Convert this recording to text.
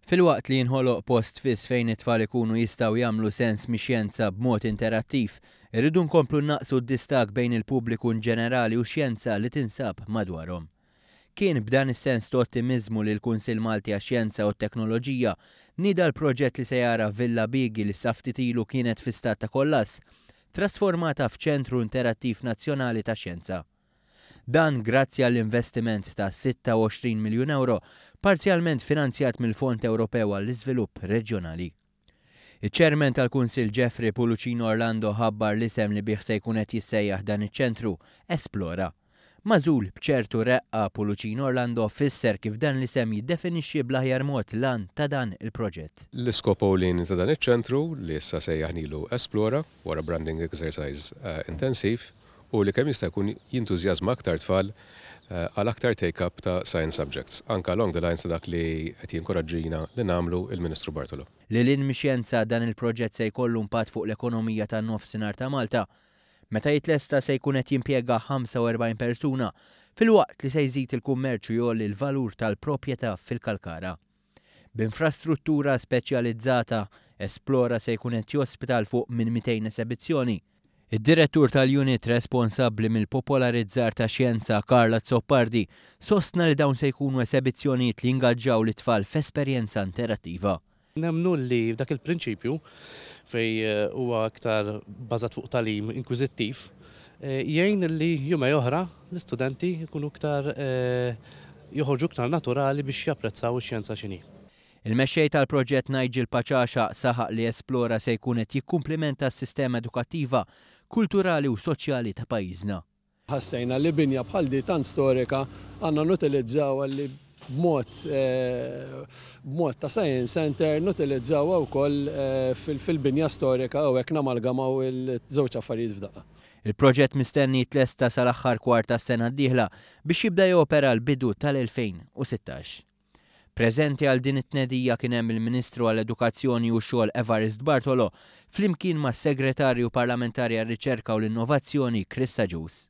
Filwaqt li jinħoloq post fiss fejn it-tfal ikunu jistgħu jagħmlu sens mix-xjenza b'mod interattiv, irridu nkomplu naqsu d-distak bejn il-pubbliku ġenerali u xjenza li tinsab madwarhom. Kien b'dan is-sens ta' ottimiżmu li l-Kunsill Malti għax-Xjenza u t-Teknoloġija nieda l-proġett li se jara Villa Bigi li sa ftit ilu kienet fi stat ta' kollass, trasformata f'Ċentru Interattiv Nazzjonali ta' Xjenza. Dan grazzi għall-investiment ta' 26 miljun euro, parzjalment finanzjat mill-Fond Ewropew għall-Iżvilupp Reġjonali. Iċ-Chairman tal-Kunsill Jeffrey Puluccino Orlando ħabbar l-isem li bih se jkun qed jissejjaħ dan iċ-ċentru Esplora. Mażul b'ċertu reqqa Puluccino Orlando fisser kif dan l-isem jiddefinixxi bl-aħjar mod lan ta' dan il-proġett. L-iskop ewlieni ta' dan iċ-ċentru li issa sejjaħnilu Esplora wara branding exercise intensiv u li kemm jista' jkun jintużjażma aktar tfal għal aktar take-up ta' science subjects, anke along the lines ta' dak li qed jinkoraġġina li nagħmlu il-Ministru Bartolo. Lilin mix-xjenza dan il-proġett se jkollu impatt fuq l-ekonomija tan-nofsinhar ta' Malta. Meta jitlesta se jkun qed jimpjega 45 persuna filwaqt li se jżid il-kummerċ u jolli l-valur tal-proprjetà fil-Kalkara. B'infrastruttura speċjalizzata, Esplora se jkun qed jospita fuq minn 200 esibizzjoni. Id-direttur tal-unit responsabbli mill-popolarizzar ta' xjenza Karla Zoppardi sostna li dawn se jkunu esibizzjonijiet li jingaġġaw l-tfal f'esperjenza interattiva. Nemnu li dak il-prinċipju fej huwa aktar bażat fuq talim inkwiżittiv jgħin li jumej oħra l-istudenti jkunu aktar joħorġu aktar naturali biex japprezzaw ix-xjenza x'inhi. Il-mexxej tal-proġett Nigel Paċaxa saħaq li Esplora se jkun qed jikkumplimenta s-sistema edukattiva, kulturali u soċjali ta' pajjiżna. Ħassejna li binja bħal di tant storika għandna nutilizzaw li b'mod ta' Science Center nutilizzaw wkoll fil-binja storika u hekk namalgamaw il-żewġ affarijiet f'daqqa. Il-proġett mistenni tlesta sal-aħħar kwart tas-sena d-dieħla biex jibda jopera l-bidu tal-2016. Preżenti għal din it-tnedija kien hemm il-Ministru għall-Edukazzjoni u x-Xogħol Evarist Bartolo flimkien mas-Segretarju Parlamentari għar-Riċerka u l-Innovazzjoni Krista Ġus.